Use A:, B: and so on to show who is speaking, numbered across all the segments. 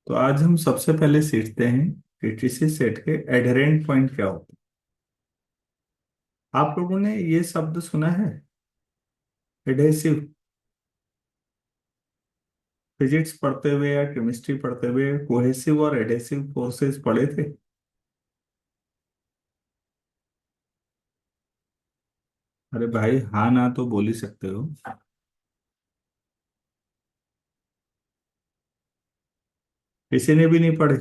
A: तो आज हम सबसे पहले सीखते हैं कि किसी सेट के एडहेरेंट पॉइंट क्या होते हैं। आप लोगों ने ये शब्द सुना है, एडहेसिव? फिजिक्स पढ़ते हुए या केमिस्ट्री पढ़ते हुए कोहेसिव और एडहेसिव फोर्सेस पढ़े थे? अरे भाई, हाँ ना तो बोल ही सकते हो। किसी ने भी नहीं पढ़े?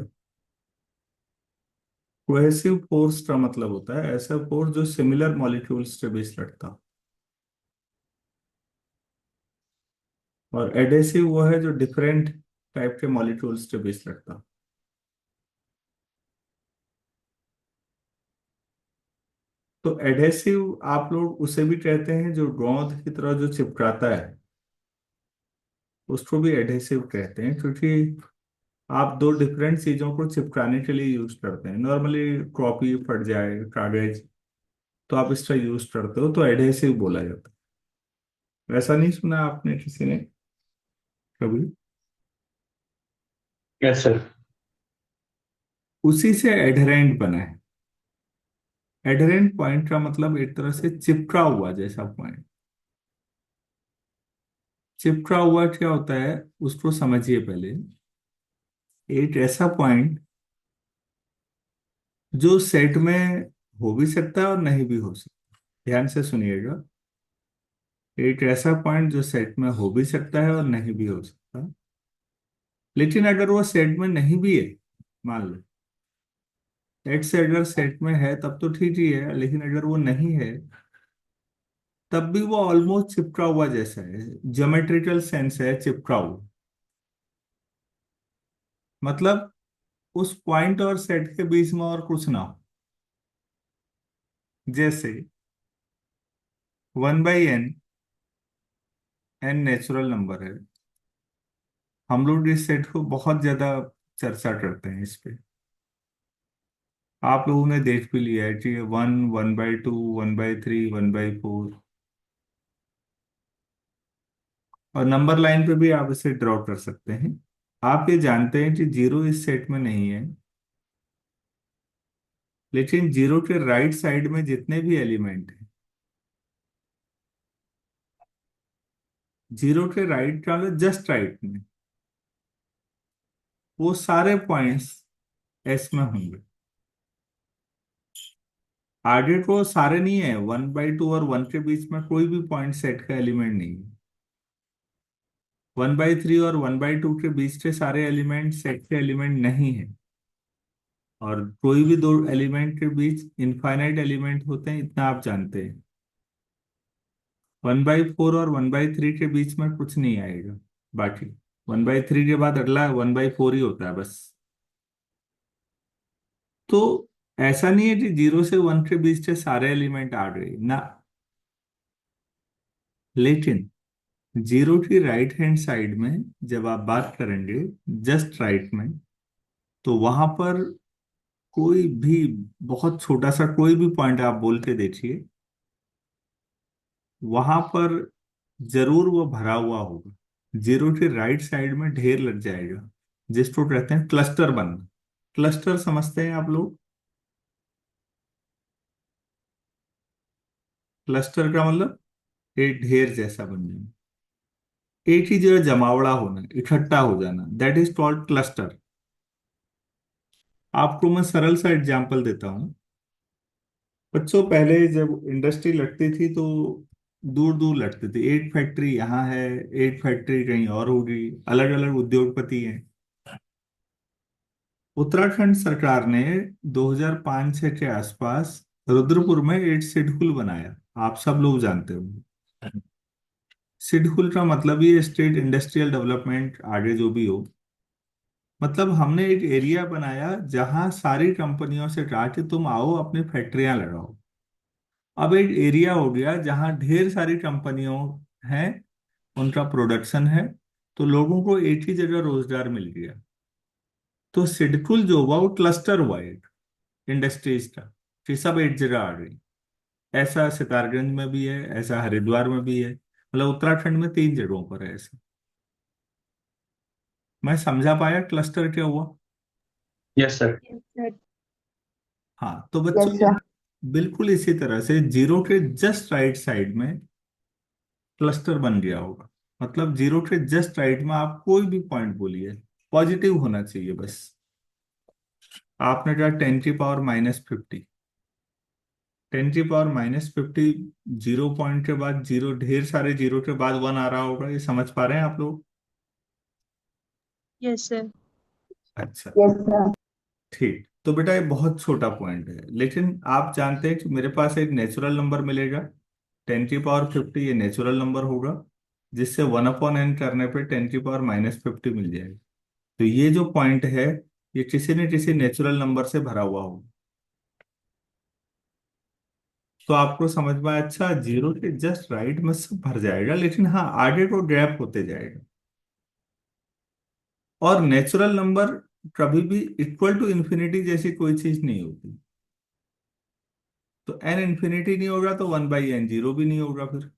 A: कोहेसिव फोर्स का मतलब होता है ऐसा फोर्स जो सिमिलर मॉलिक्यूल्स के बीच लड़ता हो। और एडहेसिव वो है जो डिफरेंट टाइप के मॉलिक्यूल्स के बीच लड़ता हो। तो एडहेसिव आप लोग उसे भी कहते हैं जो गोंद की तरह जो चिपकाता है, उसको भी एडहेसिव कहते हैं, क्योंकि आप दो डिफरेंट चीजों को चिपकाने के लिए यूज करते हैं। नॉर्मली कॉपी फट जाए, कागज, तो आप इसका यूज करते हो तो एडहेसिव बोला जाता है। वैसा नहीं सुना आपने किसी ने कभी?
B: Yes sir.
A: उसी से एडहेरेंट बना है। एडहेरेंट पॉइंट का मतलब एक तरह से चिपका हुआ जैसा पॉइंट। चिपका हुआ क्या होता है उसको समझिए पहले। एक ऐसा पॉइंट जो सेट में हो भी सकता है और नहीं भी हो सकता। ध्यान से सुनिएगा। एक ऐसा पॉइंट जो सेट में हो भी सकता है और नहीं भी हो सकता। लेकिन अगर वो सेट में नहीं भी है, मान लो एक्स अगर सेट में है तब तो ठीक ही है, लेकिन अगर वो नहीं है तब भी वो ऑलमोस्ट चिपका हुआ जैसा है। ज्योमेट्रिकल सेंस है चिपका हुआ। मतलब उस पॉइंट और सेट के बीच में और कुछ ना हो। जैसे 1/n, n नेचुरल नंबर है। हम लोग इस सेट को बहुत ज्यादा चर्चा करते हैं इस पे। आप लोगों ने देख भी लिया है कि 1, 1/2, 1/3, 1/4। और नंबर लाइन पे भी आप इसे ड्रॉ कर सकते हैं। आप ये जानते हैं कि जीरो इस सेट में नहीं है, लेकिन जीरो के राइट साइड में जितने भी एलिमेंट हैं, जीरो के राइट का मतलब जस्ट राइट में, वो सारे पॉइंट्स एस में होंगे। आगे को सारे नहीं है, 1/2 और 1 के बीच में कोई भी पॉइंट सेट का एलिमेंट नहीं है। 1/3 और 1/2 के बीच के सारे एलिमेंट सेट के एलिमेंट नहीं है। और कोई भी दो एलिमेंट के बीच इनफाइनाइट एलिमेंट होते हैं, इतना आप जानते हैं। 1/4 और 1/3 के बीच में कुछ नहीं आएगा। बाकी 1/3 के बाद अगला 1/4 ही होता है बस। तो ऐसा नहीं है कि 0 से 1 के बीच के सारे एलिमेंट आ गए ना। लेकिन जीरो की राइट हैंड साइड में जब आप बात करेंगे, जस्ट राइट में, तो वहां पर कोई भी बहुत छोटा सा कोई भी पॉइंट आप बोल के देखिए, वहां पर जरूर वो भरा हुआ होगा। जीरो के राइट साइड में ढेर लग जाएगा, जिसको कहते हैं क्लस्टर बनना। क्लस्टर समझते हैं आप लोग? क्लस्टर का मतलब एक ढेर जैसा बन जाना, एक ही जगह जमावड़ा होना, इकट्ठा हो जाना, दैट इज कॉल्ड क्लस्टर। आपको मैं सरल सा एग्जांपल देता हूँ। बच्चों, पहले जब इंडस्ट्री लगती थी तो दूर दूर लगती थी। एक फैक्ट्री यहाँ है, एक फैक्ट्री कहीं और होगी, अलग अलग उद्योगपति हैं। उत्तराखंड सरकार ने 2005-6 के आसपास रुद्रपुर में एक सिडकुल बनाया। आप सब लोग जानते हो। सिडकुल का मतलब ये स्टेट इंडस्ट्रियल डेवलपमेंट, आगे जो भी हो। मतलब हमने एक एरिया बनाया जहां सारी कंपनियों से कहा कि तुम आओ अपनी फैक्ट्रियां लगाओ। अब एक एरिया हो गया जहां ढेर सारी कंपनियों हैं, उनका प्रोडक्शन है, तो लोगों को एक ही जगह रोजगार मिल गया। तो सिडकुल जो हुआ वो क्लस्टर हुआ एक इंडस्ट्रीज का, कि सब एक जगह आ गई। ऐसा सितारगंज में भी है, ऐसा हरिद्वार में भी है। मतलब उत्तराखंड में 3 जगहों पर है ऐसा। मैं समझा पाया क्लस्टर क्या हुआ?
B: Yes sir.
C: Yes sir.
A: हाँ तो बच्चों
C: यस सर।
A: यहाँ बिल्कुल इसी तरह से जीरो के जस्ट राइट साइड में क्लस्टर बन गया होगा। मतलब जीरो के जस्ट राइट में आप कोई भी पॉइंट बोलिए, पॉजिटिव होना चाहिए बस। आपने कहा 10⁻⁻50, 10⁻⁻50, जीरो पॉइंट के बाद जीरो, ढेर सारे जीरो के बाद वन आ रहा होगा, ये समझ पा रहे हैं आप लोग?
C: Yes sir.
A: अच्छा,
C: यस सर।
A: ठीक। तो बेटा ये बहुत छोटा पॉइंट है, लेकिन आप जानते हैं कि मेरे पास एक नेचुरल नंबर मिलेगा, 10⁻50, ये नेचुरल नंबर होगा, जिससे 1/n करने पे 10⁻⁻50 मिल जाएगा। तो ये जो पॉइंट है, ये किसी न किसी नेचुरल नंबर से भरा हुआ होगा। तो आपको समझ में आया? अच्छा, जीरो के जस्ट राइट में सब भर जाएगा, लेकिन हाँ आगे को गैप होते जाएगा। और नेचुरल नंबर कभी भी इक्वल टू इन्फिनिटी जैसी कोई चीज नहीं होती। तो एन इन्फिनिटी नहीं होगा तो 1/n जीरो भी नहीं होगा फिर।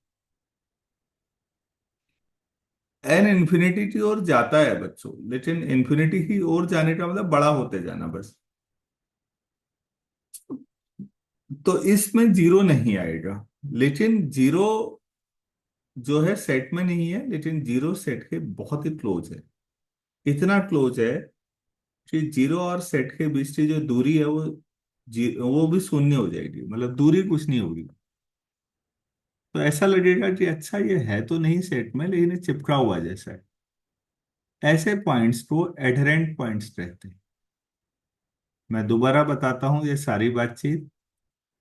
A: एन इन्फिनिटी की ओर जाता है बच्चों, लेकिन इन्फिनिटी की ओर जाने का मतलब बड़ा होते जाना बस। तो इसमें जीरो नहीं आएगा, लेकिन जीरो जो है सेट में नहीं है, लेकिन जीरो सेट के बहुत ही क्लोज है। इतना क्लोज है कि जीरो और सेट के बीच की जो दूरी है वो भी शून्य हो जाएगी, मतलब दूरी कुछ नहीं होगी। तो ऐसा लगेगा कि अच्छा ये है तो नहीं सेट में, लेकिन ये चिपका हुआ जैसा है। ऐसे पॉइंट्स को एडहेरेंट पॉइंट्स कहते हैं। मैं दोबारा बताता हूँ ये सारी बातचीत।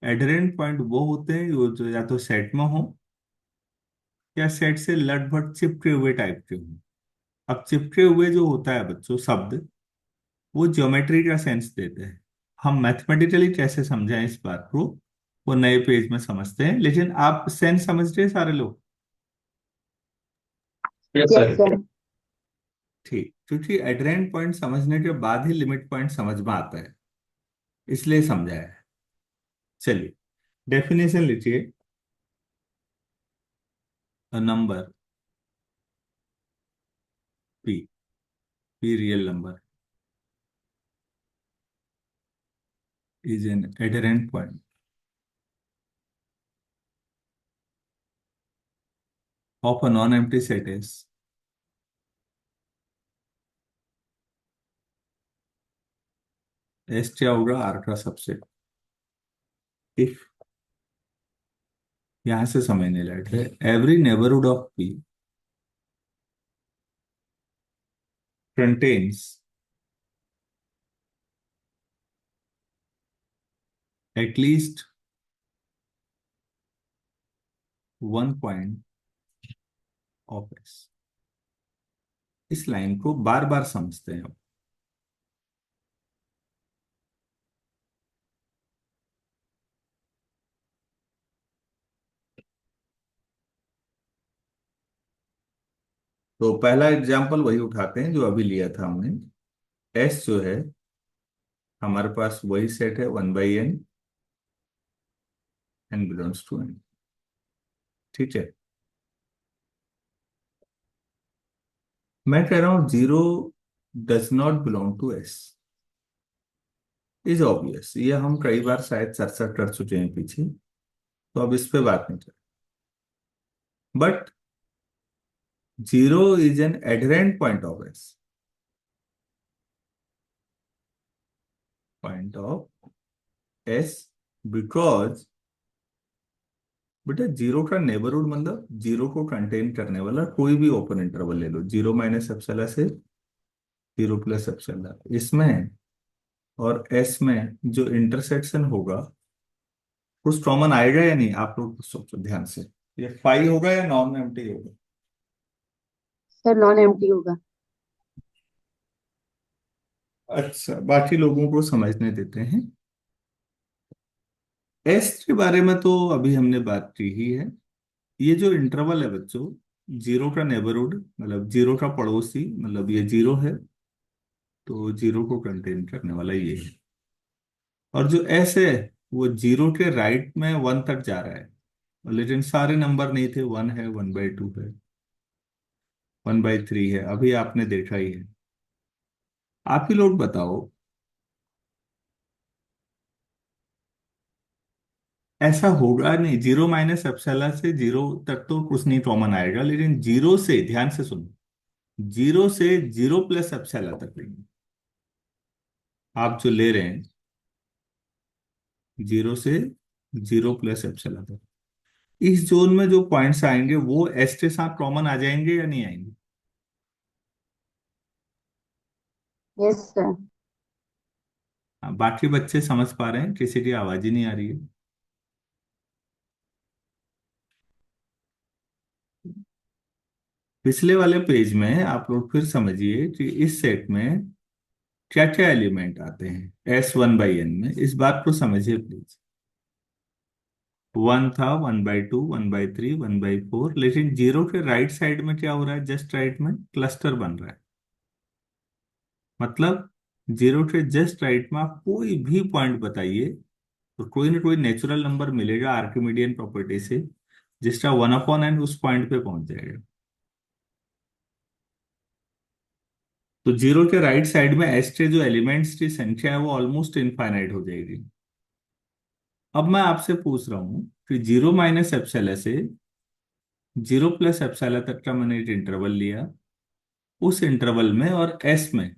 A: एडहेरेंट पॉइंट वो होते हैं जो या तो सेट में हो या सेट से लगभग चिपके हुए टाइप के हो। अब चिपके हुए जो होता है बच्चों शब्द, वो ज्योमेट्री का सेंस देते हैं। हम मैथमेटिकली कैसे समझाएं इस बात को, वो नए पेज में समझते हैं, लेकिन आप सेंस समझ रहे हैं सारे लोग?
B: Yes
C: yes
B: sir.
C: सर।
A: ठीक, क्योंकि एडरेंट पॉइंट समझने के बाद ही लिमिट पॉइंट समझ में आता है, इसलिए समझाया है। चलिए, डेफिनेशन लिखिए। A number P, P real number is an adherent point of a non empty set S. S क्या होगा? आर का सबसेट। इफ, यहां से समझने लायक है, every neighbourhood of P contains at least one point of S. इस line को बार बार समझते हैं अब। तो पहला एग्जाम्पल वही उठाते हैं जो अभी लिया था हमने। एस जो है हमारे पास वही सेट है 1/n, N belongs to N. ठीक है। मैं कह रहा हूं zero does not belong to S, is obvious, ये हम कई बार शायद चर्चा कर चुके हैं पीछे, तो अब इस पे बात नहीं करें। But zero is an adherent point of S, point of S, because बेटा जीरो का नेबरहुड मतलब जीरो को कंटेन करने वाला कोई भी ओपन इंटरवल ले लो, जीरो माइनस एप्सिलॉन से जीरो प्लस एप्सिलॉन, इसमें और एस में जो इंटरसेक्शन होगा, कुछ कॉमन आएगा या नहीं? आप लोग सोचो ध्यान से, ये फाई होगा या नॉन एम्प्टी होगा?
C: सर नॉन एम्प्टी होगा।
A: अच्छा, बाकी लोगों को समझने देते हैं। एस के बारे में तो अभी हमने बात की ही है। ये जो इंटरवल है बच्चों, जीरो का नेबरहुड मतलब जीरो का पड़ोसी, मतलब ये जीरो है, तो जीरो को कंटेन करने वाला ये है। और जो एस है वो जीरो के राइट में वन तक जा रहा है, लेकिन सारे नंबर नहीं थे, 1 है, 1/2 है, 1/3 है, अभी आपने देखा ही है। आप ही लोग बताओ, ऐसा होगा नहीं, जीरो माइनस एप्सिलॉन से जीरो तक तो कुछ नहीं कॉमन आएगा, लेकिन जीरो से, ध्यान से सुनो, जीरो से जीरो प्लस एप्सिलॉन तक लेंगे आप जो ले रहे हैं, जीरो से जीरो प्लस एप्सिलॉन तक, इस जोन में जो पॉइंट्स आएंगे वो एस के साथ कॉमन आ जाएंगे या नहीं आएंगे?
C: Yes sir.
A: बाकी बच्चे समझ पा रहे हैं? किसी की आवाज ही नहीं आ रही है। पिछले वाले पेज में आप लोग फिर समझिए कि इस सेट में क्या क्या एलिमेंट आते हैं एस वन बाई एन में, इस बात को समझिए प्लीज। वन था, one by two, one by three, one by four, लेकिन जीरो के राइट साइड में क्या हो रहा है? जस्ट राइट में क्लस्टर बन रहा है। मतलब जीरो के जस्ट राइट में आप कोई भी पॉइंट बताइए तो कोई ना कोई नेचुरल नंबर मिलेगा आर्किमिडियन प्रॉपर्टी से, जिसका वन अपॉन एन उस पॉइंट पे पहुंच जाएगा। तो जीरो के राइट साइड में एस के जो एलिमेंट्स की संख्या है वो ऑलमोस्ट इनफाइनाइट हो जाएगी। अब मैं आपसे पूछ रहा हूं कि जीरो माइनस एप्सिलॉन से जीरो प्लस एप्सिलॉन तक का मैंने एक इंटरवल लिया, उस इंटरवल में और एस में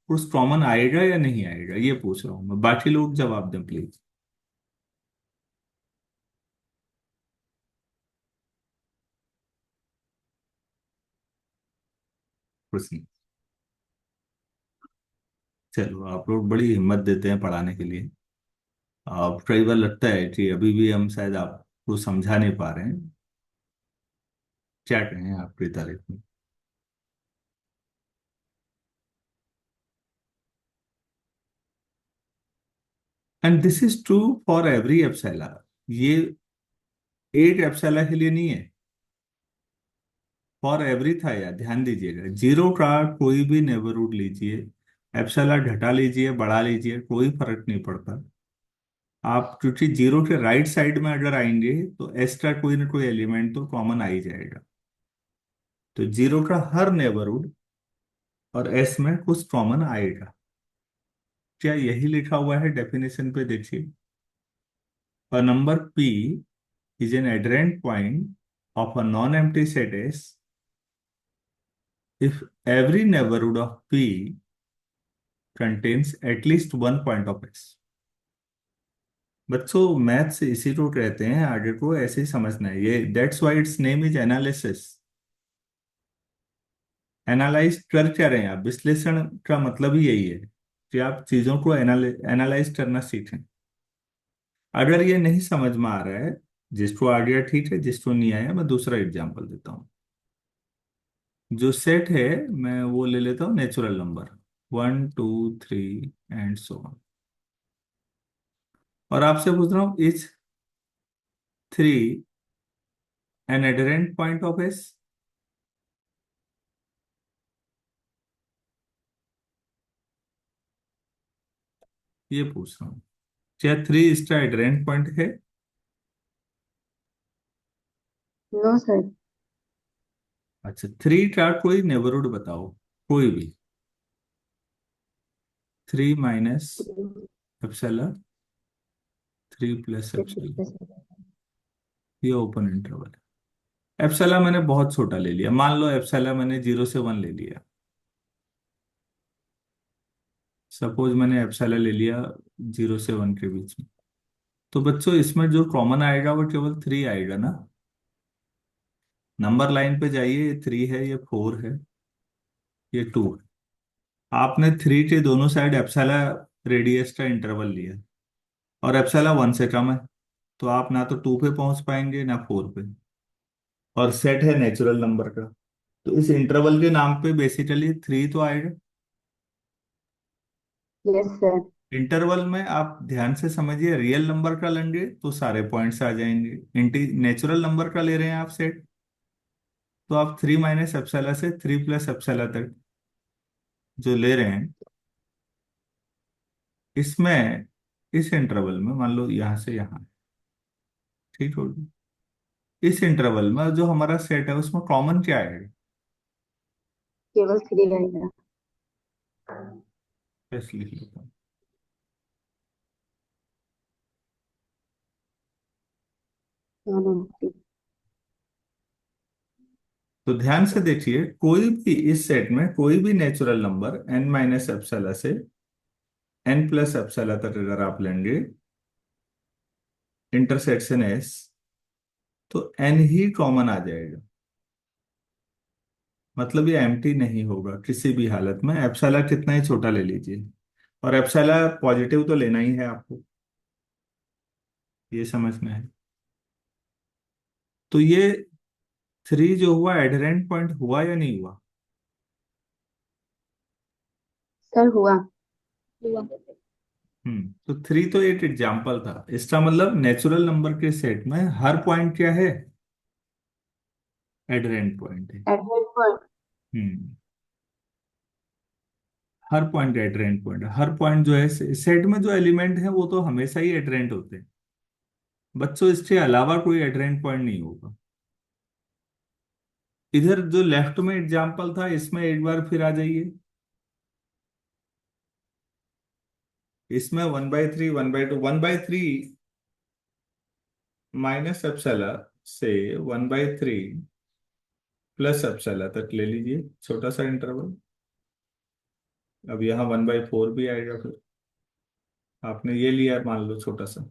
A: कुछ कॉमन आएगा या नहीं आएगा, ये पूछ रहा हूं मैं। बाकी लोग जवाब दें प्लीज। कुछ नहीं। चलो, आप लोग बड़ी हिम्मत देते हैं पढ़ाने के लिए। आप, कई बार लगता है कि अभी भी हम शायद आपको समझा नहीं पा रहे हैं। क्या कहें आपकी तारीफ में? And this is true for every epsilon. ये एक एप्सिलॉन के लिए नहीं है, फॉर एवरी था यार, ध्यान दीजिएगा। जीरो का कोई भी नेबरहुड लीजिए, एप्सिलॉन घटा लीजिए, बढ़ा लीजिए, कोई फर्क नहीं पड़ता। आप क्योंकि जीरो के राइट साइड में अगर आएंगे तो एस का कोई ना कोई एलिमेंट तो कॉमन आ ही जाएगा। तो जीरो का हर नेबरहुड और एस में कुछ कॉमन आएगा। क्या यही लिखा हुआ है डेफिनेशन पे? देखिए, a number p is an adherent point of a non-empty set S if every neighborhood of p contains at least one point of S। बच्चों, मैथ से इसी को कहते हैं, आगे को ऐसे ही समझना है। ये that's why it's name is analysis. Analyse कर क्या रहे हैं आप? विश्लेषण का मतलब ही यही है कि आप चीजों को एनालाइज करना सीखें। अगर ये नहीं समझ में आ रहा है, जिसको आ गया ठीक है, जिसको नहीं आया मैं दूसरा एग्जांपल देता हूँ। जो सेट है, मैं वो ले लेता हूँ natural number, one two three and so on. और आपसे पूछ रहा हूँ, is three an adherent point of S? ये पूछ रहा हूँ, क्या थ्री इसका एडहेरेंट पॉइंट है?
C: No sir.
A: अच्छा, थ्री का कोई नेबरहुड बताओ, कोई भी। Three minus epsilon, three plus epsilon, ये ओपन इंटरवल है। एप्सिलॉन मैंने बहुत छोटा ले लिया, मान लो एप्सिलॉन मैंने जीरो से वन ले लिया। सपोज मैंने एप्सिलॉन ले लिया जीरो से वन के बीच में, तो बच्चों इसमें जो कॉमन आएगा वो केवल थ्री आएगा ना। नंबर लाइन पे जाइए, ये थ्री है, ये फोर है, ये टू है। आपने थ्री के दोनों साइड एप्सिलॉन रेडियस का इंटरवल लिया, और एप्सिलॉन वन से कम है, तो आप ना तो टू पे पहुंच पाएंगे ना फोर पे। और सेट है नेचुरल नंबर का, तो इस इंटरवल के नाम पे बेसिकली थ्री तो आएगा।
C: Yes sir.
A: इंटरवल में आप ध्यान से समझिए, रियल नंबर का लेंगे तो सारे पॉइंट्स आ जाएंगे, इंटी नेचुरल नंबर का ले रहे हैं आप सेट, तो आप थ्री माइनस एप्सिलॉन से थ्री प्लस एप्सिलॉन तक जो ले रहे हैं, इसमें इस इंटरवल में मान लो यहां से यहां, ठीक होगी। इस इंटरवल में जो हमारा सेट है उसमें कॉमन क्या है?
C: केवल थ्री रहेगा।
A: ऐसे लिख लेता हूँ।
C: Non empty.
A: तो ध्यान से देखिए, कोई भी इस सेट में कोई भी natural number n minus epsilon से n प्लस एप्सिलॉन तक अगर आप लेंगे इंटरसेक्शन s, तो n ही कॉमन आ जाएगा। मतलब ये एम्प्टी नहीं होगा किसी भी हालत में, एप्सिलॉन कितना ही छोटा ले लीजिए। और एप्सिलॉन पॉजिटिव तो लेना ही है आपको, ये समझ में है। तो ये 3 जो हुआ एडहेरेंट पॉइंट हुआ या नहीं हुआ?
C: सर हुआ।
A: तो 3 तो एक एग्जाम्पल था, इसका मतलब नेचुरल नंबर के सेट में हर पॉइंट क्या है? एडहेरेंट पॉइंट है।
C: Adherent point.
A: हम्म हर पॉइंट एडहेरेंट पॉइंट, हर पॉइंट जो है सेट में जो एलिमेंट है वो तो हमेशा ही एडहेरेंट होते हैं बच्चों, इसके अलावा कोई एडहेरेंट पॉइंट नहीं होगा। इधर जो लेफ्ट में एग्जाम्पल था इसमें एक बार फिर आ जाइए। इसमें 1/3 1/2 1/3 माइनस एप्सिलॉन से 1/3 प्लस एप्सिलॉन तक ले लीजिए, छोटा सा इंटरवल। अब यहाँ 1/4 भी आएगा फिर, आपने ये लिया मान लो छोटा सा।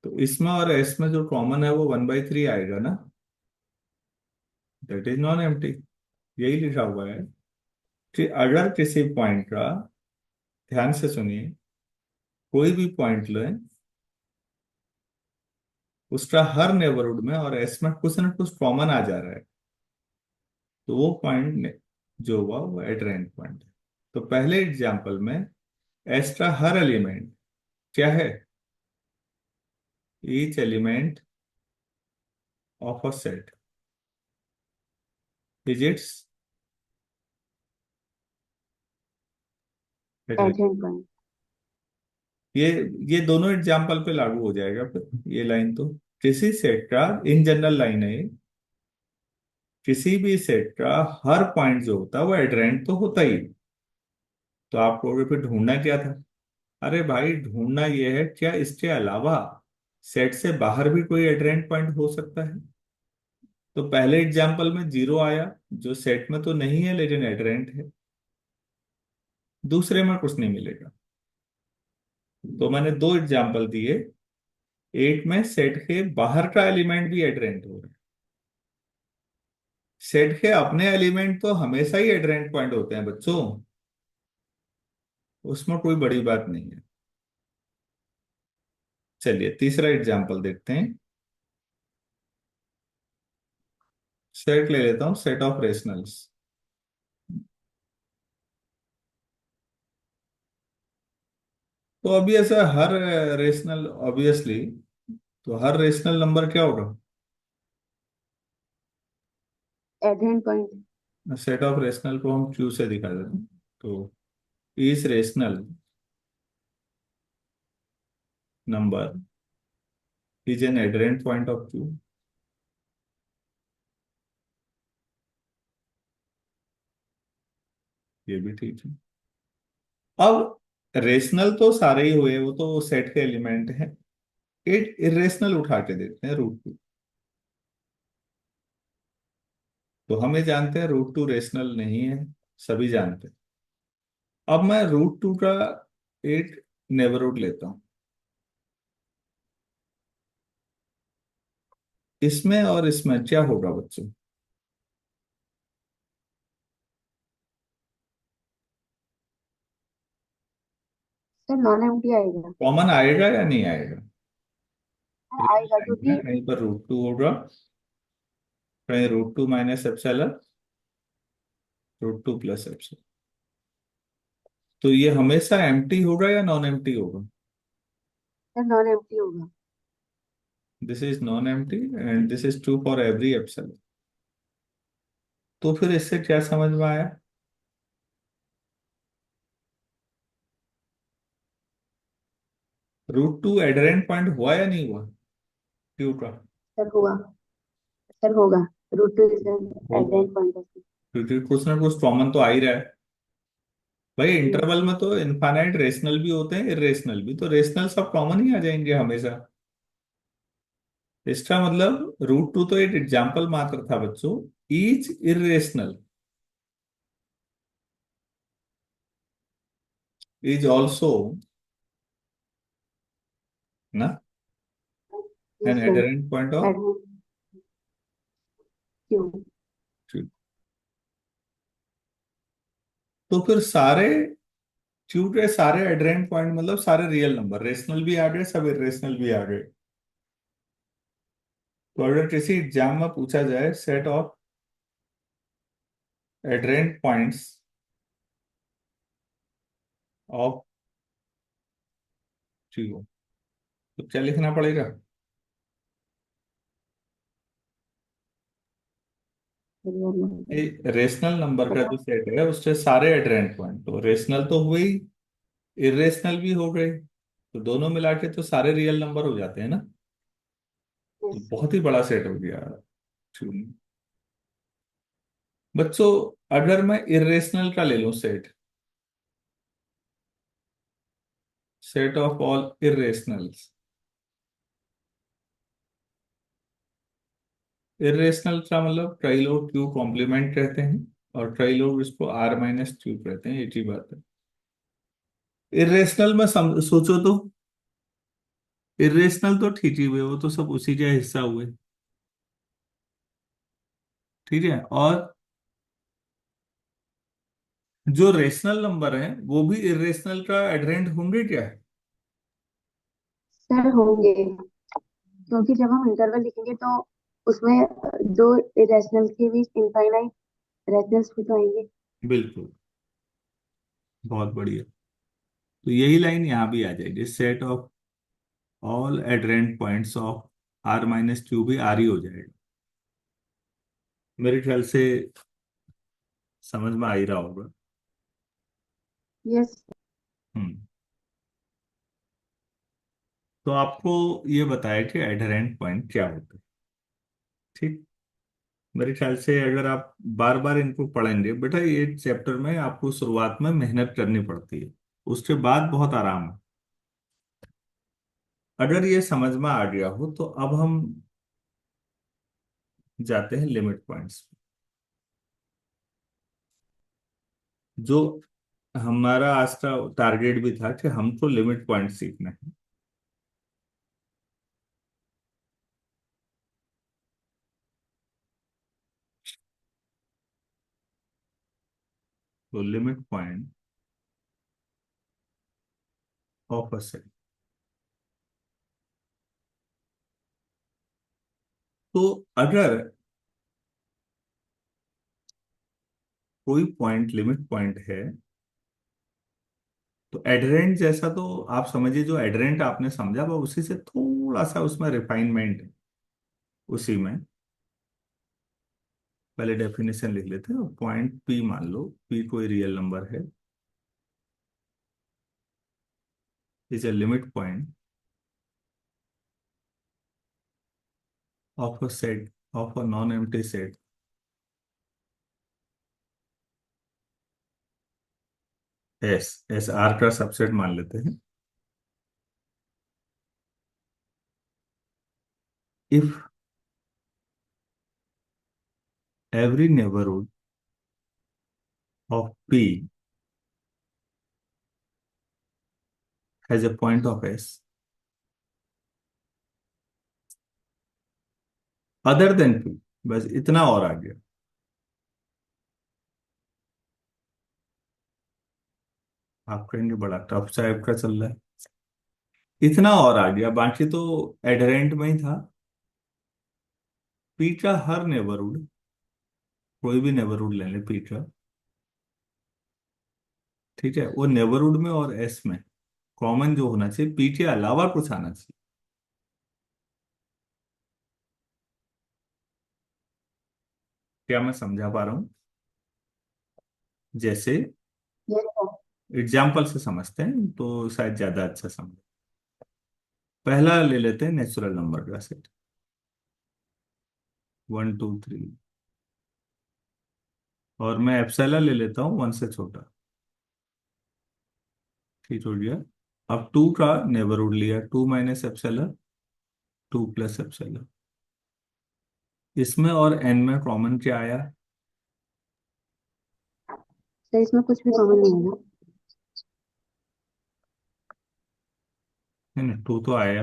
A: तो इसमें और एस में जो कॉमन है वो 1/3 आएगा ना, दैट इज नॉन एम्प्टी। यही लिखा हुआ है कि अगर किसी पॉइंट का, ध्यान से सुनिए, कोई भी पॉइंट लें, उसका हर नेबरहुड में और एस में कुछ ना कुछ कॉमन आ जा रहा है, तो वो पॉइंट जो हुआ वो एडहेरेंट पॉइंट है। तो पहले एग्जाम्पल में एस का हर एलिमेंट क्या है? Each element of a set is it's adherent.
C: Adherent point.
A: ये ये दोनों एग्जाम्पल पे लागू हो जाएगा फिर ये लाइन तो। किसी सेट का, इन जनरल लाइन है ये, किसी भी सेट का हर पॉइंट जो होता है वो एडहेरेंट तो होता ही है। तो आप कहोगे फिर ढूंढना क्या था? अरे भाई, ढूंढना ये है क्या इसके अलावा सेट से बाहर भी कोई एडहेरेंट पॉइंट हो सकता है। तो पहले एग्जाम्पल में 0 आया, जो सेट में तो नहीं है लेकिन एडहेरेंट है। दूसरे में कुछ नहीं मिलेगा। तो मैंने दो एग्जाम्पल दिए, एक में सेट के बाहर का एलिमेंट भी एडहेरेंट हो रहा है। सेट के अपने एलिमेंट तो हमेशा ही एडहेरेंट पॉइंट होते हैं बच्चों, उसमें कोई बड़ी बात नहीं है। चलिए तीसरा एग्जाम्पल देखते हैं। सेट ले लेता हूं, सेट ऑफ रेशनल्स। तो अभी ऐसा हर रेशनल, ऑब्वियसली, तो हर रेशनल नंबर क्या होगा?
C: Adherent point.
A: Set of rational को हम क्यू से दिखा देते हैं। तो इस rational number is N adherent point of Q. ये भी ठीक है। अब रेशनल तो सारे ही हुए, वो तो सेट के एलिमेंट हैं। एक इरेशनल उठा के देखते हैं, √2। तो हम ये जानते हैं √2 रेशनल नहीं है, सभी जानते हैं। अब मैं √2 का एक नेबरहुड लेता हूं, इसमें और इसमें क्या होगा बच्चों?
C: सर नॉन एम्प्टी आएगा।
A: कॉमन आएगा या नहीं आएगा?
C: आएगा
A: में
C: क्योंकि
A: कहीं पर √2 होगा, कहीं √2 माइनस एप्सिलॉन, √2 प्लस एप्सिलॉन। तो ये हमेशा एम्प्टी होगा या नॉन एम्प्टी होगा?
C: सर नॉन एम्प्टी होगा।
A: This is non empty and this is true for every epsilon. तो फिर इससे क्या समझ में आया? √2 एडहेरेंट पॉइंट हुआ या नहीं हुआ क्यू का?
C: सर हुआ। सर होगा। √2 इज
A: होगा,
C: एडहेरेंट पॉइंट ऑफ।
A: क्योंकि कुछ ना कुछ कॉमन तो आ ही रहा है। भाई
C: yes,
A: इंटरवल में तो इनफाइनाइट रेशनल भी होते हैं, इरेशनल भी, तो रेशनल सब कॉमन ही आ जाएंगे हमेशा। इसका मतलब √2 तो एक एग्जाम्पल मात्र था बच्चों। ईच इरेशनल इज ऑल्सो ना
C: yes
A: an
C: sir.
A: Adherent point of.
C: Admin Q.
A: तो फिर सारे ट्यूब के सारे एडहेरेंट पॉइंट मतलब सारे रियल नंबर, रेशनल भी आ गए, सब इरेशनल भी आ गए। तो अगर किसी एग्जाम में पूछा जाए set of adherent points of tube, तो क्या लिखना पड़ेगा?
C: Real number.
A: ये रेशनल नंबर का जो
C: मतलब
A: सेट है उससे सारे एडरेंट पॉइंट, तो रेशनल तो हुए ही, इरेशनल भी हो गए, तो दोनों मिला के तो सारे रियल नंबर हो जाते हैं ना। तो
C: yes.
A: बहुत ही बड़ा सेट हो गया। बच्चों अगर मैं इरेशनल का ले लूं set, set of all irrationals, irrational का मतलब कई लोग क्यू कॉम्प्लीमेंट कहते हैं और कई लोग इसको R-क्यू कहते हैं, एक ही बात है। इरेशनल में सोचो तो, इरेशनल तो ठीक ही हुए, वो तो सब उसी का हिस्सा हुए, ठीक है। और जो रेशनल नंबर है वो भी इरेशनल का एडरेंट होंगे क्या?
C: सर होंगे, क्योंकि जब हम इंटरवल लिखेंगे तो उसमें दो इरेशनल के बीच इनफाइनाइट रेशनल्स भी तो आएंगे।
A: बिल्कुल, बहुत बढ़िया। तो यही लाइन यहाँ भी आ जाएगी, set of all adherent points of R-क्यू भी आर ही हो जाएगा। मेरे ख्याल से समझ में आ ही रहा होगा।
C: यस।
A: हम्म। तो आपको ये बताया कि एडहेरेंट पॉइंट क्या होता है, ठीक। मेरे ख्याल से अगर आप बार बार इनको पढ़ेंगे बेटा, ये चैप्टर में आपको शुरुआत में मेहनत करनी पड़ती है, उसके बाद बहुत आराम है। अगर ये समझ में आ गया हो तो अब हम जाते हैं लिमिट पॉइंट्स। जो हमारा आज का टारगेट भी था कि हमको लिमिट पॉइंट सीखना है। तो limit point of a set, तो अगर कोई पॉइंट लिमिट पॉइंट है तो एडरेंट जैसा, तो आप समझिए जो एडरेंट आपने समझा वो उसी से थोड़ा सा उसमें रिफाइनमेंट है। उसी में पहले डेफिनेशन लिख लेते हैं। पॉइंट पी मान लो, पी कोई रियल नंबर है, is a limit point of a set of a non empty set S, S R का सबसेट मान लेते हैं। If every neighbourhood of P has a point of S other than P, बस इतना और आ गया। आप कहेंगे बड़ा टफ टाइप का चल रहा है, इतना और आ गया, बाकी तो एडहेरेंट में ही था। पी का हर नेबरहुड, कोई भी नेबरहुड ले लें पी का, ठीक है, वो नेबरहुड में और एस में कॉमन जो होना चाहिए, पी के अलावा कुछ आना चाहिए। क्या मैं समझा पा रहा हूं? जैसे
C: यस सर।
A: एग्जाम्पल से समझते हैं तो शायद ज्यादा अच्छा समझ। पहला ले लेते हैं नेचुरल नंबर का सेट, 1 2 3, और मैं एप्सिलॉन ले लेता हूँ 1 से छोटा। ठीक हो गया। अब टू का नेबरहुड लिया, 2 - एप्सिलॉन, 2 + एप्सिलॉन। इसमें और एन में कॉमन क्या आया?
C: सर इसमें कुछ भी कॉमन नहीं है ना?
A: है ना, टू तो आया।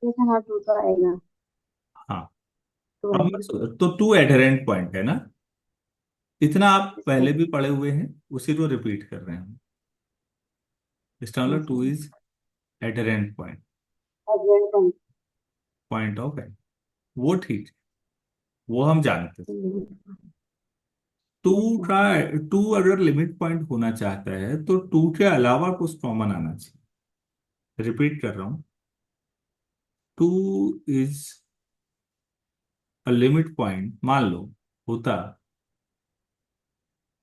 C: ये सर हाँ, टू तो आएगा।
A: हाँ।
C: टू
A: अब
C: आएगा।
A: तो टू एडहेरेंट पॉइंट है ना, इतना आप
C: यस सर।
A: पहले भी पढ़े हुए हैं, उसी को रिपीट कर रहे हैं। इसका मतलब
C: yes
A: two
C: sir.
A: Is adherent point,
C: adjoint point.
A: Point of N. वो ठीक है, वो हम जानते हैं। Two
C: yes sir.
A: का, टू अगर लिमिट पॉइंट होना चाहता है तो टू के अलावा कुछ कॉमन आना चाहिए। रिपीट कर रहा हूं, two is a limit point, मान लो होता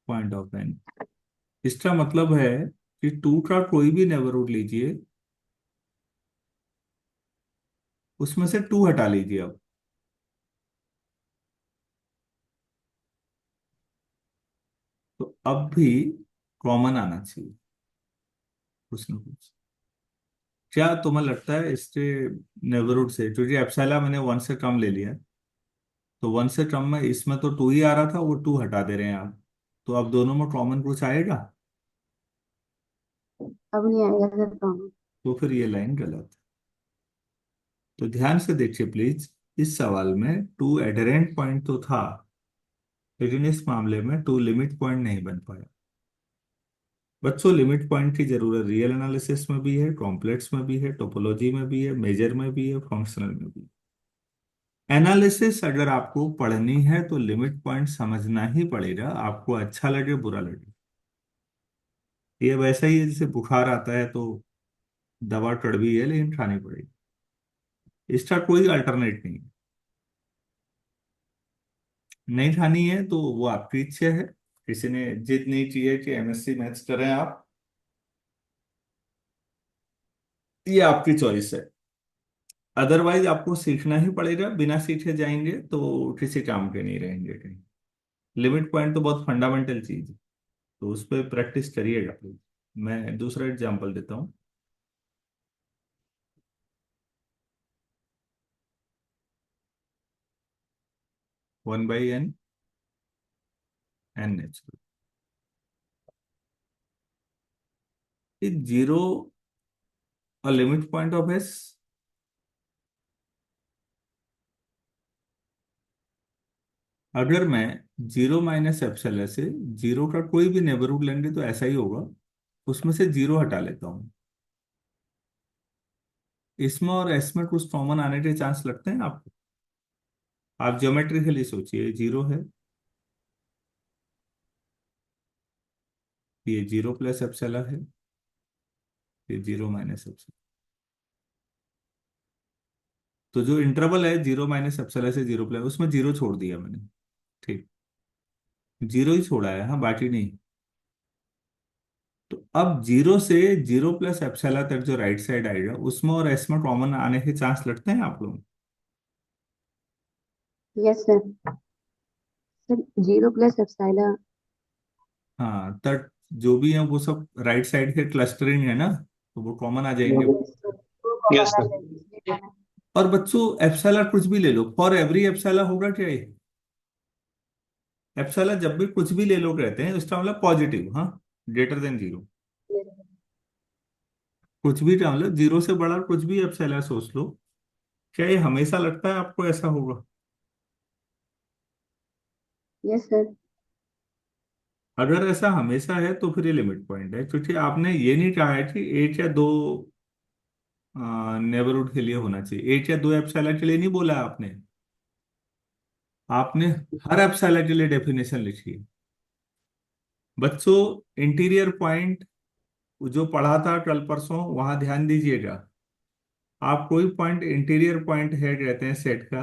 A: पॉइंट ऑफ एन। इसका मतलब है कि टू का कोई भी नेबरहुड लीजिए, उसमें से टू हटा लीजिए अब, तो अब भी कॉमन आना चाहिए कुछ ना कुछ। क्या तुम्हें लगता है इसके नेबरहुड से, क्योंकि एप्सिलॉन मैंने वन से कम ले लिया, तो वन से कम में इसमें तो टू ही आ रहा था, वो टू हटा दे रहे हैं आप, तो अब दोनों में कॉमन कुछ आएगा?
C: अब नहीं आएगा सर कॉमन।
A: तो फिर ये लाइन गलत है। तो ध्यान से देखिए प्लीज, इस सवाल में टू एडहेरेंट पॉइंट तो था, लेकिन इस मामले में टू लिमिट पॉइंट नहीं बन पाया। बच्चों, लिमिट पॉइंट की जरूरत रियल एनालिसिस में भी है, कॉम्प्लेक्स में भी है, टोपोलॉजी में भी है, मेजर में भी है, फंक्शनल में भी है। एनालिसिस अगर आपको पढ़नी है तो लिमिट पॉइंट समझना ही पड़ेगा, आपको अच्छा लगे बुरा लगे। ये वैसा ही है जैसे बुखार आता है तो दवा कड़वी है लेकिन खानी पड़ेगी, इसका कोई अल्टरनेट नहीं है। नहीं खानी है तो वो आपकी इच्छा है, किसी ने जिद नहीं की है कि एमएससी मैथ्स करें आप, ये आपकी चॉइस है। अदरवाइज आपको सीखना ही पड़ेगा, बिना सीखे जाएंगे तो किसी काम के नहीं रहेंगे कहीं। लिमिट पॉइंट तो बहुत फंडामेंटल चीज है, तो उस पर प्रैक्टिस करिएगा प्लीज। मैं दूसरा एग्जांपल देता हूँ। 1/n, n natural. Zero a limit point of S? अगर मैं 0 - एप्सिलॉन से जीरो का कोई भी नेबरहुड लेंगे तो ऐसा ही होगा, उसमें से जीरो हटा लेता हूँ, इसमें और एस में कुछ कॉमन आने के चांस लगते हैं आपको? आप ज्योमेट्रिकली सोचिए, जीरो है, ये 0 + एप्सिलॉन है, ये 0 - एप्सिलॉन। तो जो इंटरवल है 0 - एप्सिलॉन से 0 प्लस, उसमें जीरो छोड़ दिया मैंने। ठीक, जीरो ही छोड़ा है, हाँ बाकी नहीं। तो अब जीरो से 0 + एप्सिलॉन तक जो राइट साइड आएगा, उसमें और एस में कॉमन आने के चांस लगते हैं आप लोग?
C: Yes sir. Sir 0 + epsilon.
A: हाँ, तट जो भी है वो सब राइट साइड के क्लस्टरिंग है ना, तो वो कॉमन आ जाएंगे।
C: यस सर, वो
B: यस
C: कॉमन आ
B: सर।
C: जाएगी इसलिए मैंने।
A: और बच्चों, एप्सिलॉन कुछ भी ले लो, फॉर एवरी एप्सिलॉन होगा क्या ये? एप्सिलॉन जब भी कुछ भी ले लो कहते हैं, उसका मतलब पॉजिटिव, हाँ, ग्रेटर देन जीरो। कुछ भी का मतलब जीरो से बड़ा कुछ भी एप्सिलॉन सोच लो, क्या ये हमेशा लगता है आपको ऐसा होगा?
C: Yes sir.
A: अगर ऐसा हमेशा है तो फिर ये लिमिट पॉइंट है, क्योंकि आपने ये नहीं कहा है कि एक या दो नेबरहुड के लिए होना चाहिए, एक या दो एप्सिलॉन के लिए नहीं बोला आपने, आपने हर एप्सिलॉन के लिए डेफिनेशन लिखी है। बच्चों, इंटीरियर पॉइंट जो पढ़ा था कल परसों, वहां ध्यान दीजिएगा। आप कोई पॉइंट इंटीरियर पॉइंट है कहते हैं सेट का,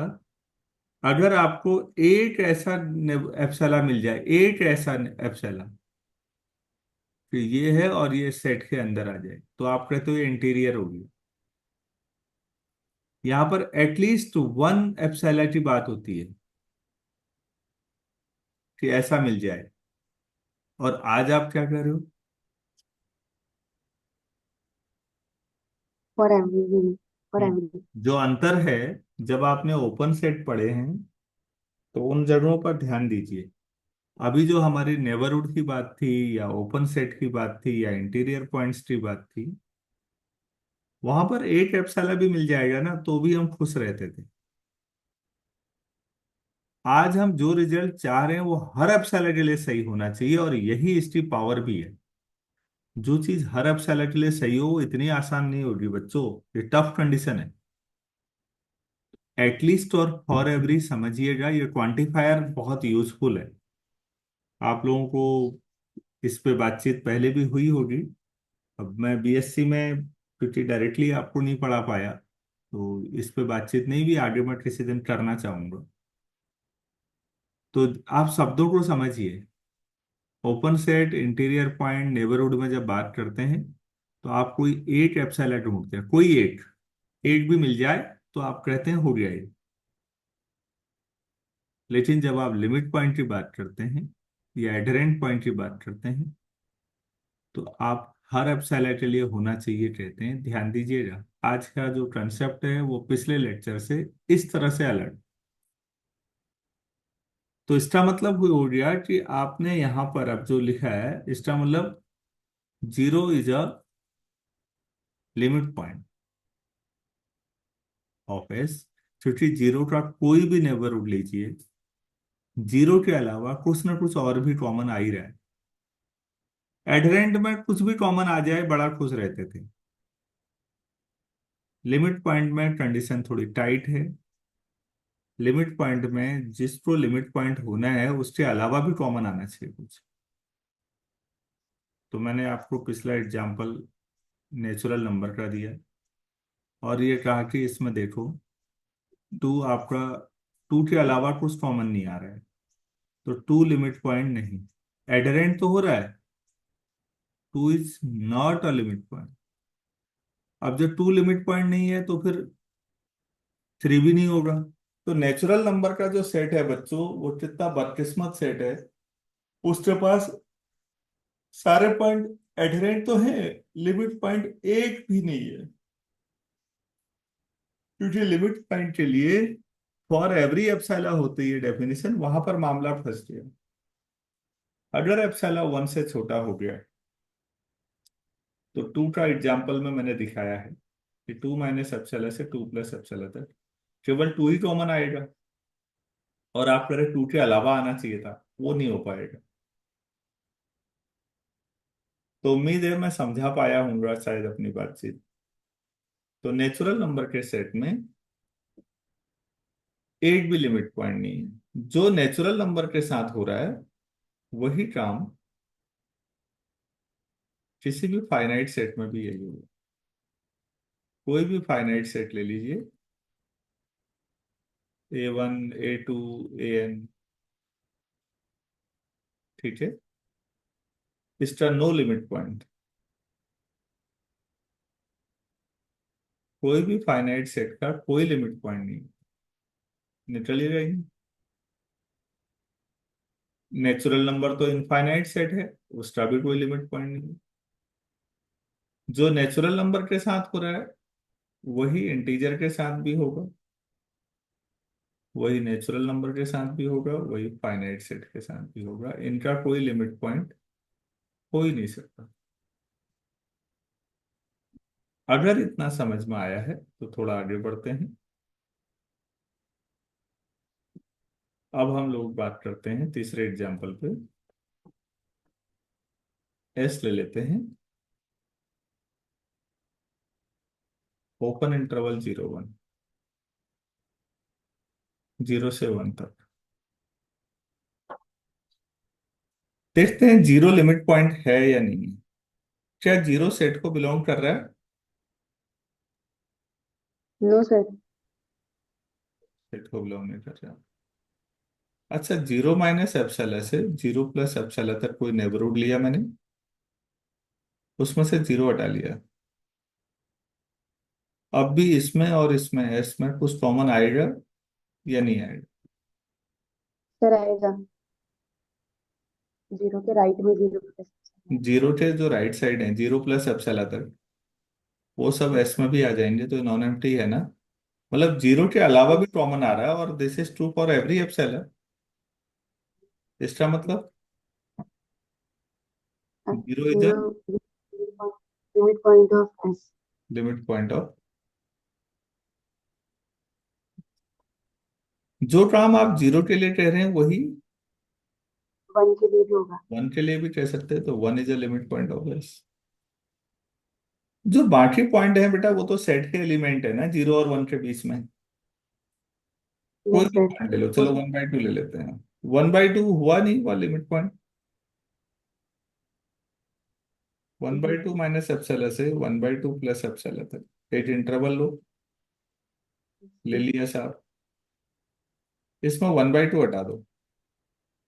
A: अगर आपको एक ऐसा एप्सिलॉन मिल जाए, एक ऐसा एप्सिलॉन कि ये है और ये सेट के अंदर आ जाए, तो आप कहते हो ये इंटीरियर होगी। यहाँ पर एटलीस्ट वन एप्सिलॉन की बात होती है कि ऐसा मिल जाए, और आज आप क्या कर रहे हो?
C: For every, for every.
A: जो अंतर है, जब आपने ओपन सेट पढ़े हैं तो उन जगहों पर ध्यान दीजिए। अभी जो हमारी नेबरहुड की बात थी या ओपन सेट की बात थी या इंटीरियर पॉइंट्स की बात थी, वहां पर एक एप्सला भी मिल जाएगा ना तो भी हम खुश रहते थे। आज हम जो रिजल्ट चाह रहे हैं वो हर एप्सला के लिए सही होना चाहिए, और यही इसकी पावर भी है। जो चीज हर एप्सला के लिए सही हो वो इतनी आसान नहीं होगी बच्चों, ये टफ कंडीशन है। एटलीस्ट और फॉर एवरी समझिएगा, ये क्वांटिफायर बहुत यूजफुल है। आप लोगों को इस पे बातचीत पहले भी हुई होगी। अब मैं बीएससी में क्योंकि डायरेक्टली आपको नहीं पढ़ा पाया, तो इस पे बातचीत नहीं भी आगे मैं किसी दिन करना चाहूंगा। तो आप शब्दों को समझिए। Open set, interior point, neighbourhood में जब बात करते हैं तो आप कोई एक एप्सिलॉन ढूंढते हैं, कोई एक, एक भी मिल जाए तो आप कहते हैं हो गया ये। लेकिन जब आप लिमिट पॉइंट की बात करते हैं या एडहेरेंट पॉइंट की बात करते हैं तो आप हर एप्सिलॉन के लिए होना चाहिए कहते हैं। ध्यान दीजिएगा, आज का जो कंसेप्ट है वो पिछले लेक्चर से इस तरह से अलग। तो इसका मतलब हो गया कि आपने यहां पर अब जो लिखा है इसका मतलब zero is a limit point of S, क्योंकि जीरो का कोई भी नेबरहुड लीजिए, जीरो के अलावा कुछ ना कुछ और भी कॉमन आ ही रहा है। एडहेरेंट में कुछ भी कॉमन आ जाए बड़ा खुश रहते थे। लिमिट पॉइंट में कंडीशन थोड़ी टाइट है। लिमिट पॉइंट में जिसको लिमिट पॉइंट होना है उसके अलावा भी कॉमन आना चाहिए कुछ। तो मैंने आपको पिछला एग्जाम्पल नेचुरल नंबर का दिया और ये कहा कि इसमें देखो, टू आपका, टू के अलावा कुछ कॉमन नहीं आ रहा है, तो टू लिमिट पॉइंट नहीं। एडहेरेंट तो हो रहा है, two is not a limit point. अब जब टू लिमिट पॉइंट नहीं है तो फिर थ्री भी नहीं होगा। तो नेचुरल नंबर का जो सेट है बच्चों, वो कितना बदकिस्मत सेट है। उसके पास सारे पॉइंट एडहेरेंट तो है, लिमिट पॉइंट एक भी नहीं है। क्योंकि लिमिट पॉइंट के लिए फॉर एवरी एप्सिलॉन होती है डेफिनेशन, वहां पर मामला फंस गया। अगर एप्सिलॉन वन से छोटा हो गया तो टू का एग्जाम्पल में मैंने दिखाया है कि टू माइनस एप्सिलॉन से टू प्लस एप्सिलॉन तक केवल टू ही कॉमन आएगा, और आप कह रहे टू के अलावा आना चाहिए था, वो नहीं हो पाएगा। तो उम्मीद है मैं समझा पाया हूँ शायद अपनी बातचीत। तो नेचुरल नंबर के सेट में एक भी लिमिट पॉइंट नहीं है। जो नेचुरल नंबर के साथ हो रहा है वही काम किसी भी फाइनाइट सेट में भी यही होगा। कोई भी फाइनाइट सेट ले लीजिए, A1, A2, AN, ठीक है, इसका नो लिमिट पॉइंट। कोई भी फाइनाइट सेट का कोई लिमिट पॉइंट नहीं, निकलिएगा ही। नेचुरल नंबर तो इनफाइनाइट सेट है, उसका भी कोई लिमिट पॉइंट नहीं। जो नेचुरल नंबर के साथ हो रहा है वही इंटीजर के साथ भी होगा, वही नेचुरल नंबर के साथ भी होगा, वही फाइनाइट सेट के साथ भी होगा। इनका कोई लिमिट पॉइंट हो ही नहीं सकता। अगर इतना समझ में आया है तो थोड़ा आगे बढ़ते हैं। अब हम लोग बात करते हैं तीसरे एग्जाम्पल पे। एस ले लेते हैं, ओपन इंटरवल 0, 1, 0 से 1 तक। देखते हैं जीरो लिमिट पॉइंट है या नहीं है। क्या जीरो सेट को बिलोंग कर रहा है?
C: No sir.
A: सेट को बिलोंग नहीं कर रहा। अच्छा, जीरो माइनस एप्सिलॉन से जीरो प्लस एप्सिलॉन तक कोई नेबरहुड लिया मैंने, उसमें से जीरो हटा लिया। अब भी इसमें और इसमें एस में कुछ कॉमन आएगा या नहीं आएगा?
C: सर आएगा, जीरो के राइट में जीरो प्लस।
A: जीरो के जो राइट साइड है जीरो प्लस एप्सिलॉन तक, वो सब एस में भी आ जाएंगे, तो नॉन एम्प्टी है ना। मतलब जीरो के अलावा भी कॉमन आ रहा है, और this is true for every epsilon. इसका मतलब zero is the
C: zero limit point of S.
A: Limit point of, जो काम आप जीरो के लिए कह रहे हैं वही
C: वन के लिए भी होगा।
A: वन के लिए भी कह सकते हैं, तो one is a limit point of S. जो बाकी पॉइंट है बेटा, वो तो सेट के एलिमेंट है ना, जीरो और वन के बीच में। कोई
C: यस
A: भी
C: सर।
A: पॉइंट ले लो,
C: वो
A: चलो 1/2 ले लेते हैं। 1/2 हुआ नहीं, हुआ लिमिट पॉइंट। 1/2 माइनस एप्सिलॉन से 1/2 प्लस एप्सिलॉन तक एक इंटरवल लो, ले लिया साहब। इसमें 1/2 हटा दो,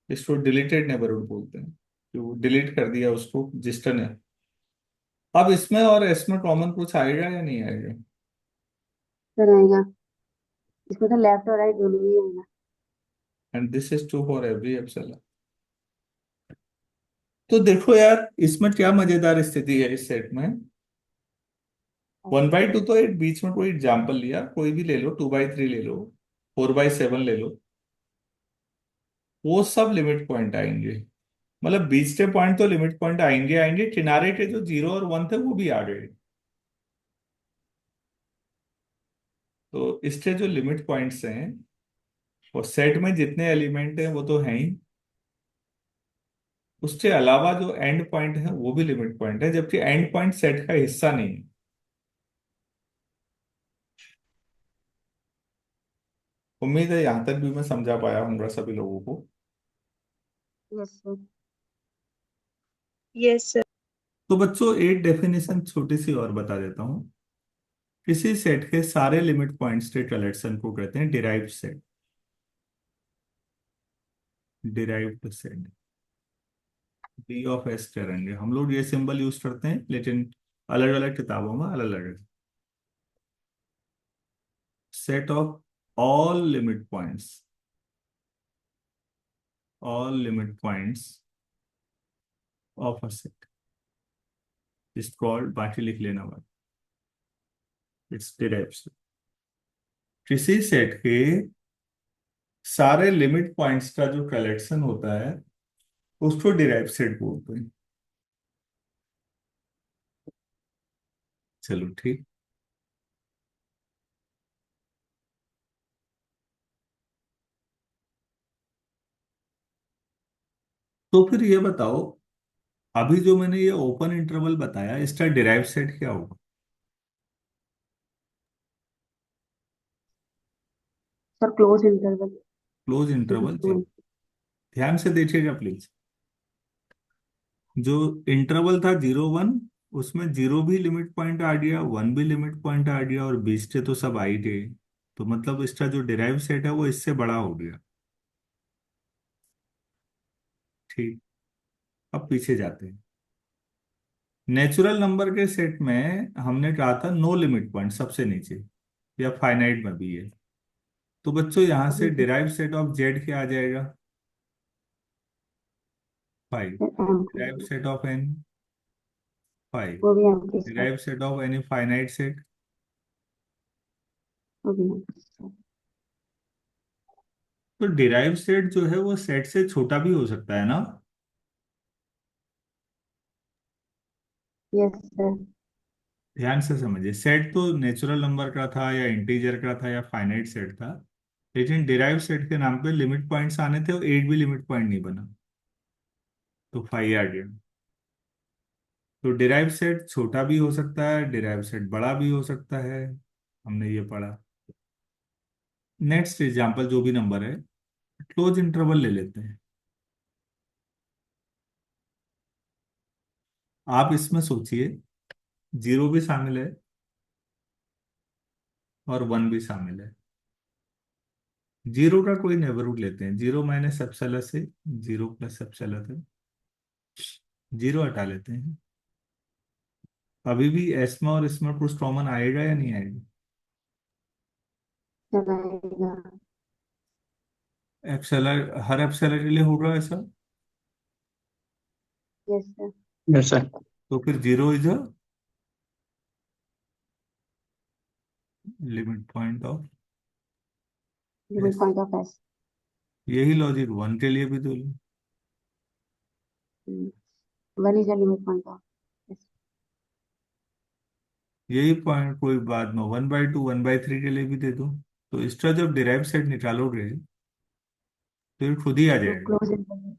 A: इसको डिलीटेड नेबरहुड बोलते हैं, तो डिलीट कर दिया उसको जिस्टर ने। अब इसमें और इसमें कॉमन कुछ आएगा या नहीं आएगा?
C: सर आएगा। इसमें तो लेफ्ट और राइट दोनों ही आएगा।
A: And this is true for every epsilon. तो देखो यार, इसमें क्या मजेदार स्थिति है इस सेट में। 1/2 तो एक बीच में कोई एग्जाम्पल लिया, कोई भी ले लो, 2/3 ले लो, 4/7 ले लो, वो सब लिमिट पॉइंट आएंगे। मतलब बीच के पॉइंट तो लिमिट पॉइंट आएंगे आएंगे, किनारे के जो 0 और 1 थे वो भी आ गए। तो इसके जो लिमिट पॉइंट्स हैं, और सेट में जितने एलिमेंट हैं वो तो हैं ही, उसके अलावा जो एंड पॉइंट है वो भी लिमिट पॉइंट है, जबकि एंड पॉइंट सेट का हिस्सा नहीं है। उम्मीद है यहां तक भी मैं समझा पाया हूँ सभी लोगों को।
C: Yes sir.
D: Yes sir.
A: तो बच्चों, एक डेफिनेशन छोटी सी और बता देता हूँ। किसी सेट के सारे लिमिट पॉइंट्स के कलेक्शन को कहते हैं derived set. Derived set, D of S करेंगे हम लोग, ये सिंबल यूज करते हैं, लेकिन अलग अलग किताबों में अलग अलग। Set of all limit points, all limit points of a set is called, बाकी लिख लेना बात, इट्स डिराइव्ड सेट। किसी सेट के सारे लिमिट पॉइंट्स का जो कलेक्शन होता है उसको डिराइव्ड सेट बोलते हैं। चलो ठीक। तो फिर ये बताओ, अभी जो मैंने ये ओपन इंटरवल बताया, इसका डिराइव्ड सेट क्या होगा?
C: Sir close interval.
A: Close interval. ध्यान से देखिएगा प्लीज। जो इंटरवल था 0 1, उसमें जीरो भी लिमिट पॉइंट आ गया, वन भी लिमिट पॉइंट आ गया, और बीच के तो सब आ ही गए। तो मतलब इसका जो डिराइव सेट है वो इससे बड़ा हो गया। ठीक। अब पीछे जाते हैं। नेचुरल नंबर के सेट में हमने कहा था नो लिमिट पॉइंट सबसे नीचे, या फाइनाइट में भी है। तो बच्चों, यहां से डिराइव सेट ऑफ जेड क्या आ जाएगा? 5। Derive
C: empty.
A: Set of N, 5।
C: वो भी empty sir.
A: Derive set of any finite set.
C: वो भी एम्प्टी सर।
A: तो डिराइव सेट जो है वो सेट से छोटा भी हो सकता है ना?
C: Yes sir.
A: ध्यान से समझिए, सेट तो नेचुरल नंबर का था या इंटीजर का था या फाइनाइट सेट था, लेकिन डिराइव सेट के नाम पे लिमिट पॉइंट्स आने थे और एक भी लिमिट पॉइंट नहीं बना, तो 5 आ गया। तो डिराइव सेट छोटा भी हो सकता है, डिराइव सेट बड़ा भी हो सकता है, हमने ये पढ़ा। नेक्स्ट एग्जांपल जो भी नंबर है, क्लोज इंटरवल ले लेते हैं। आप इसमें सोचिए, जीरो भी शामिल है और वन भी शामिल है। जीरो का कोई नेबरहुड लेते हैं, 0 माइनस एप्सिलॉन से 0 प्लस एप्सिलॉन है, जीरो हटा लेते हैं। अभी भी एस में और इसमें कुछ कॉमन आएगा या नहीं आएगा?
C: चलाएगा।
A: एप्सिलॉन, हर एप्सिलॉन के लिए होगा ऐसा?
C: Yes sir.
B: Yes sir.
A: तो फिर zero is limit point of
C: limit
A: S.
C: Point of S.
A: यही लॉजिक वन के लिए भी तो लो।
C: One is a limit point of S.
A: यही पॉइंट कोई बाद में 1/2 1/3 के लिए भी दे दो। तो इसका जब डिराइव सेट निकालोगे तो ये खुद ही आ
C: तो
A: जाएगा।
C: Close interval.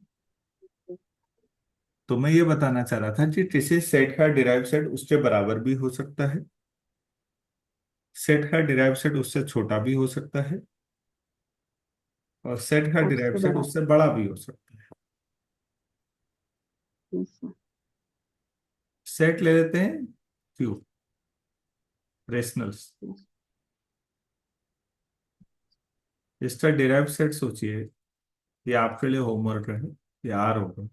A: तो मैं ये बताना चाह रहा था कि किसी सेट का डिराइव सेट उसके बराबर भी हो सकता है, सेट का डिराइव सेट उससे छोटा भी हो सकता है, और सेट का
C: और
A: डिराइव
C: उससे
A: सेट
C: बड़ा।
A: उससे बड़ा भी हो सकता है।
C: Yes sir.
A: सेट ले लेते हैं क्यू, रेशनल्स।
C: यस।
A: इसका डिराइव सेट सोचिए, ये आपके लिए होमवर्क है, ये आर होगा।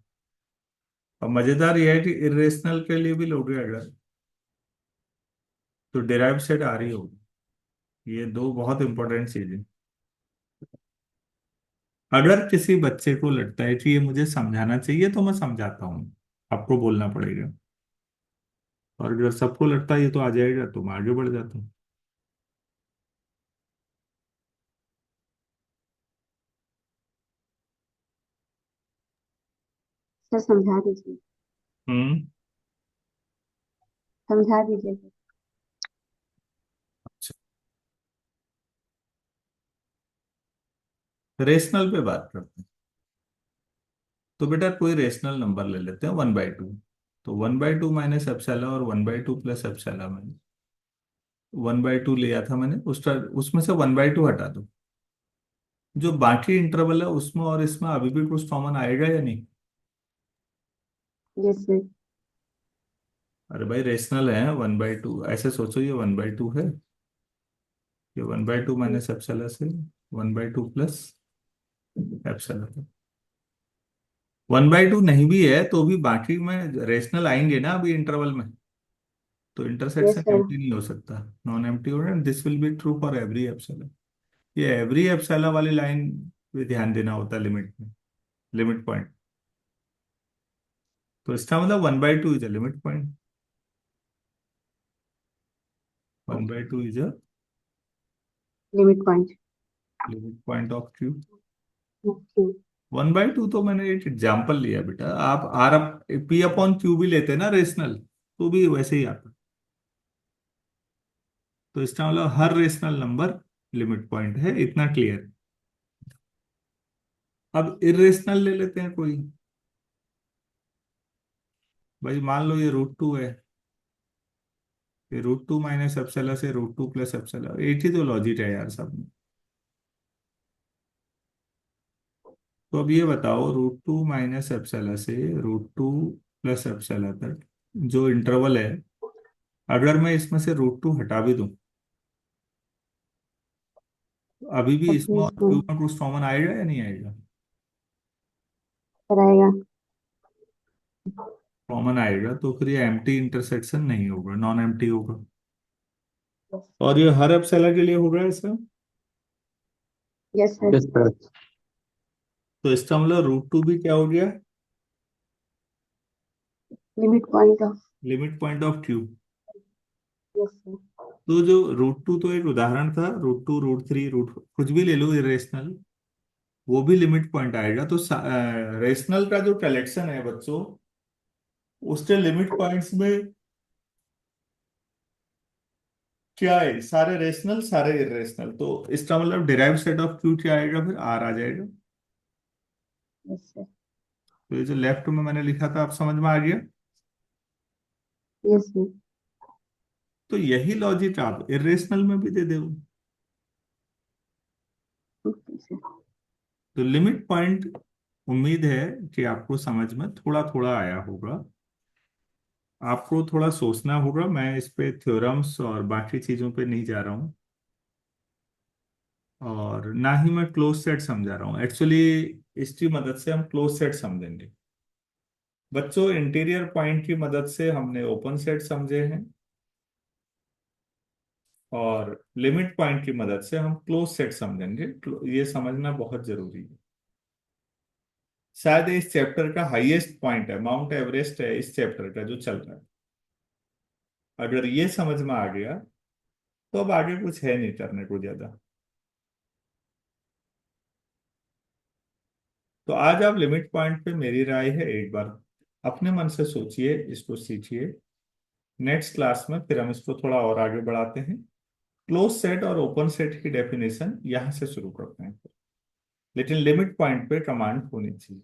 A: और मजेदार यह है कि इरेशनल के लिए भी लोगे अगर, तो डिराइव सेट आर ही होगा। ये दो बहुत इंपॉर्टेंट चीजें। अगर किसी बच्चे को लगता है कि ये मुझे समझाना चाहिए तो मैं समझाता हूँ, आपको बोलना पड़ेगा। और अगर सबको लगता है ये तो आ जाएगा तो मैं आगे बढ़ जाता हूँ।
C: सर समझा दीजिए।
A: हम्म।
C: समझा दीजिए सर।
A: रेशनल पे बात करते हैं। तो बेटा कोई रेशनल नंबर ले लेते हैं 1/2। तो 1/2 माइनस एप्सिलॉन और 1/2 प्लस एप्सिलॉन में 1/2 लिया था मैंने, उसका उसमें से 1/2 हटा दो। जो बाकी इंटरवल है उसमें और इसमें अभी भी कुछ कॉमन आएगा या नहीं?
C: Yes sir.
A: अरे भाई रेशनल है 1/2, ऐसे सोचो ये 1/2 है, ये 1/2 माइनस एप्सिलॉन से 1/2 प्लस एप्सिलॉन। 1/2 नहीं भी है तो भी बाकी में रेशनल आएंगे ना अभी इंटरवल में, तो
C: यस
A: इंटरसेक्शन
C: सर।
A: एम्प्टी नहीं हो सकता, नॉन एम्प्टी होगा। This will be true for every epsilon. ये एवरी एप्सिलॉन वाली लाइन पे ध्यान देना होता है लिमिट में, लिमिट पॉइंट। तो इसका मतलब 1/2 is a limit point, 1/2 is a
C: limit point.
A: Limit point of Q.
C: Okay.
A: 1/2 तो मैंने एक एग्जाम्पल लिया बेटा, आप आर पी अपॉन क्यू भी लेते हैं ना रेशनल, तो भी वैसे ही आता। तो इसका मतलब हर रेशनल नंबर लिमिट पॉइंट है, इतना क्लियर। अब इरेशनल ले लेते हैं कोई। भाई मान लो ये √2 है, ये √2 माइनस एप्सिलॉन से √2 प्लस एप्सिलॉन, एक ही तो लॉजिक है यार सब में। तो अब ये बताओ √2 माइनस एप्सिलॉन से √2 प्लस एप्सिलॉन तक जो इंटरवल है, अगर मैं इसमें से √2 हटा भी दूं तो अभी भी
C: तब भी
A: इसमें और
C: इसमें
A: क्यू में कुछ कॉमन आएगा या नहीं आएगा?
C: कराएगा।
A: कॉमन आएगा, तो फिर ये एम्प्टी इंटरसेक्शन नहीं होगा, नॉन एम्प्टी होगा।
C: यस।
A: और ये हर एप्सिलॉन के लिए होगा ऐसा।
C: Yes sir.
B: Yes sir.
A: तो इसका मतलब √2 भी क्या हो गया?
C: Limit point of.
A: Limit point of Q.
C: Yes sir.
A: तो जो √2 तो एक उदाहरण था, √2 √3 रूट कुछ भी ले लो इरेशनल, वो भी लिमिट पॉइंट आएगा। तो रेशनल का जो कलेक्शन है बच्चों, उसके लिमिट पॉइंट्स में क्या है, सारे रेशनल सारे इरेशनल। तो इसका मतलब डिराइव सेट ऑफ क्यू क्या आएगा, फिर आर आ जाएगा।
C: Yes sir.
A: तो ये जो लेफ्ट में मैंने लिखा था आप समझ में आ गया?
C: Yes sir.
A: तो यही लॉजिक आप इरेशनल में भी दे दो।
C: Okay sir.
A: तो लिमिट पॉइंट, उम्मीद है कि आपको समझ में थोड़ा थोड़ा आया होगा। आपको थोड़ा सोचना होगा, मैं इस पे थ्योरम्स और बाकी चीजों पे नहीं जा रहा हूँ, और ना ही मैं क्लोज सेट समझा रहा हूँ एक्चुअली। इसकी मदद से हम क्लोज सेट समझेंगे बच्चों। इंटीरियर पॉइंट की मदद से हमने ओपन सेट समझे हैं, और लिमिट पॉइंट की मदद से हम क्लोज सेट समझेंगे। ये समझना बहुत जरूरी है। शायद इस चैप्टर का हाईएस्ट पॉइंट है, माउंट एवरेस्ट है इस चैप्टर का जो चल रहा है। अगर ये समझ में आ गया तो अब आगे कुछ है नहीं करने को ज्यादा। तो आज आप लिमिट पॉइंट पे, मेरी राय है एक बार अपने मन से सोचिए, इसको सीखिए। नेक्स्ट क्लास में फिर हम इसको थोड़ा और आगे बढ़ाते हैं। क्लोज सेट और ओपन सेट की डेफिनेशन यहां से शुरू करते हैं, लेकिन लिमिट पॉइंट पे कमांड होनी चाहिए।